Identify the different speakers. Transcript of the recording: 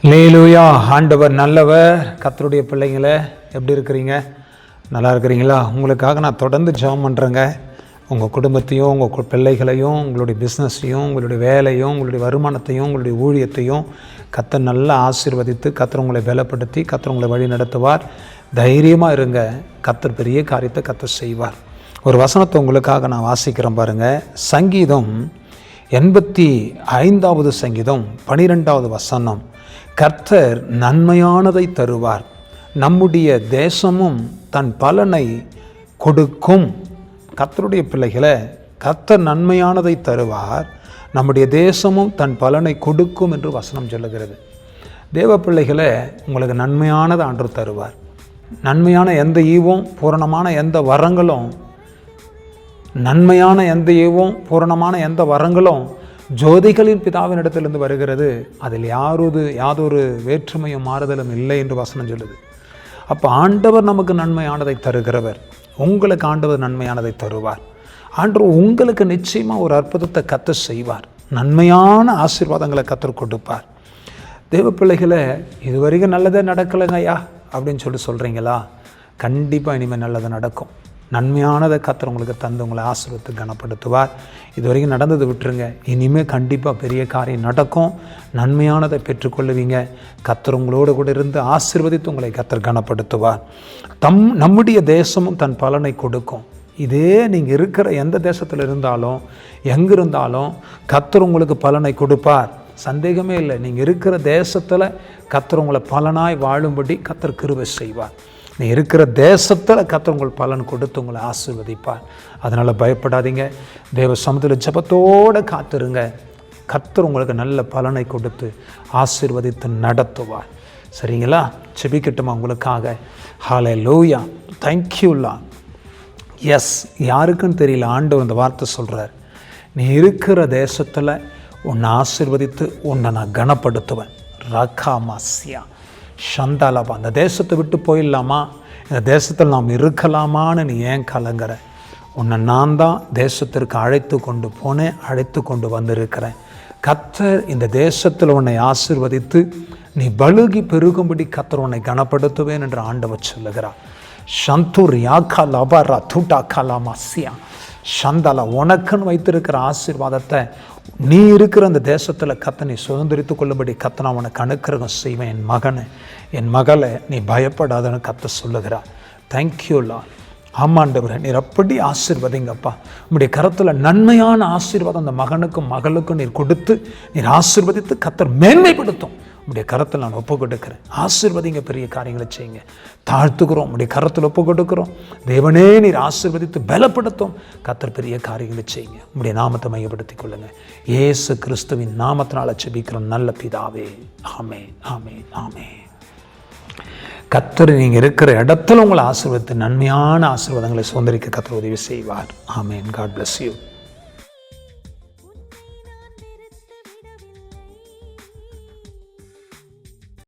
Speaker 1: அல்லேலூயா. ஆண்டவர் நல்லவர். கர்த்தருடைய பிள்ளைங்களே, எப்படி இருக்கிறீங்க? நல்லா இருக்கிறீங்களா? உங்களுக்காக நான் தொடர்ந்து ஜெபம் பண்ணுறேங்க. உங்கள் குடும்பத்தையும், உங்கள் பிள்ளைகளையும், உங்களுடைய பிஸ்னஸையும், உங்களுடைய வேலையும், உங்களுடைய வருமானத்தையும், உங்களுடைய ஊழியத்தையும் கர்த்தர் நல்லா ஆசீர்வதித்து, கர்த்தர் உங்களை பலப்படுத்தி, கர்த்தர் உங்களை வழி நடத்துவார். தைரியமாக இருங்க. கர்த்தர் பெரிய காரியத்தை கர்த்தர் செய்வார். ஒரு வசனத்தை உங்களுக்காக நான் வாசிக்கிறேன் பாருங்கள். சங்கீதம் 85வது சங்கீதம் 12வது வசனம். கர்த்தர் நன்மையானதை தருவார், நம்முடைய தேசமும் தன் பலனை கொடுக்கும். கர்த்தருடைய பிள்ளைகளை, கர்த்தர் நன்மையானதை தருவார், நம்முடைய தேசமும் தன் பலனை கொடுக்கும் என்று வசனம் சொல்லுகிறது. தேவ பிள்ளைகளை, உங்களுக்கு நன்மையானதை ஆண்டவர் தருவார். நன்மையான எந்த ஈவும், பூரணமான எந்த வரங்களும், நன்மையான எந்த ஈவும், பூரணமான எந்த வரங்களும் ஜோதிகளின் பிதாவினிடத்திலிருந்து வருகிறது. அதில் யாதொரு வேற்றுமையும் மாறுதலும் இல்லை என்று வசனம் சொல்லுது. அப்போ ஆண்டவர் நமக்கு நன்மையானதை தருகிறவர். உங்களுக்கு ஆண்டவர் நன்மையானதை தருவார். ஆண்டவர் உங்களுக்கு நிச்சயமாக ஒரு அற்புதத்தை கர்த்தர் செய்வார். நன்மையான ஆசீர்வாதங்களை கர்த்தர் கொடுப்பார். தேவ பிள்ளைகளை, இதுவரைக்கும் நல்லதே நடக்கலைங்க ஐயா அப்படின்னு சொல்கிறீங்களா? கண்டிப்பாக இனிமேல் நல்லது நடக்கும். நன்மையானதை கர்த்தர் உங்களுக்கு தந்து உங்களை ஆசீர்வதித்து கனப்படுத்துவார். இது வரைக்கும் நடந்தது விட்டுருங்க. இனிமேல் கண்டிப்பாக பெரிய காரியம் நடக்கும். நன்மையானதை பெற்றுக்கொள்ளுவீங்க. கர்த்தர் உங்களோடு கூட இருந்து ஆசீர்வதித்து உங்களை கர்த்தர் கனப்படுத்துவார். நம்முடைய தேசமும் தன் பலனை கொடுக்கும். இதே நீங்கள் இருக்கிற எந்த தேசத்தில் இருந்தாலும், எங்கே இருந்தாலும் கர்த்தர் உங்களுக்கு பலனை கொடுப்பார். சந்தேகமே இல்லை. நீங்கள் இருக்கிற தேசத்தில் கர்த்தர் உங்களை பலனாய் வாழும்படி கர்த்தர் கிருபை செய்வார். நீ இருக்கிற தேசத்தில் கர்த்தர் உங்கள் பலன் கொடுத்து உங்களை ஆசீர்வதிப்பார். அதனால் பயப்படாதீங்க. தேவ சமூகத்தில் ஜெபத்தோடு காத்திருங்க. கர்த்தர் உங்களுக்கு நல்ல பலனை கொடுத்து ஆசீர்வதித்து நடத்துவார். சரிங்களா? ஜெபிக்கட்டுமா உங்களுக்காக? ஹல்லேலூயா. Thank you Lord. எஸ், யாருக்குன்னு தெரியல, ஆண்டவர் அந்த வார்த்தை சொல்கிறார். நீ இருக்கிற தேசத்தில் உன்னை ஆசீர்வதித்து உன்னை நான் கனப்படுத்துவேன். ரகாமாசியா சந்தாலபா. அந்த தேசத்தை விட்டு போயிடலாமா, இந்த தேசத்தில் நாம் இருக்கலாமான்னு நீ ஏன் கலங்குற? உன்னை நான் தான் தேசத்திற்கு அழைத்து கொண்டு போனேன், அழைத்து கொண்டு வந்திருக்கிறேன். கர்த்தர் இந்த தேசத்தில் உன்னை ஆசீர்வதித்து நீ பலுகி பெருகும்படி கர்த்தர் உன்னை கனப்படுத்துவேன் என்று ஆண்டவர் சொல்லுகிறார். சந்தூர் யாக்கா லபரா தூட்டா கலாமாசியா சந்தாலா. உனக்குன்னு வைத்திருக்கிற ஆசீர்வாதத்தை நீ இருக்கிற அந்த தேசத்தில் கர்த்தர் நீ சுதந்திரித்து கொள்ளும்படி கர்த்தர் நான் உனக்கு அனுக்கிரகம் செய்வேன். என் மகனை, என் மகளை, நீ பயப்படாதன்னு கர்த்தர் சொல்லுகிறார். Thank you Lord. ஆமாண்டவரே, நீர் அப்படி ஆசீர்வதிங்கப்பா. உம்முடைய கரத்தில் நன்மையான ஆசீர்வாதம் அந்த மகனுக்கும் மகளுக்கும் நீர் கொடுத்து நீர் ஆசீர்வதித்து கர்த்தர் மேன்மைப்படுத்தும். உம்முடைய கரத்தில் நான் ஒப்பு கொடுக்கிறேன். ஆசீர்வதிங்க, பெரிய காரியங்களை செய்யுங்க. தாழ்த்துக்கிறோம், உம்முடைய கரத்தில் ஒப்பு கொடுக்கிறோம். தேவனே நீர் ஆசீர்வதித்து பலப்படுத்தும். கர்த்தர் பெரிய காரியங்களை செய்யுங்க. உம்முடைய நாமத்தை மையப்படுத்திக் கொள்ளுங்க. இயேசு கிறிஸ்துவின் நாமத்தினால ஜெபிக்கிறோம் நல்ல பிதாவே. ஆமென், ஆமென், ஆமென். கர்த்தர் நீங்கள் இருக்கிற இடத்துல உங்களை ஆசீர்வதித்து நன்மையான ஆசீர்வாதங்களை சுதந்திரிக்க கர்த்தர் உதவி செய்வார். ஆமென். God bless you.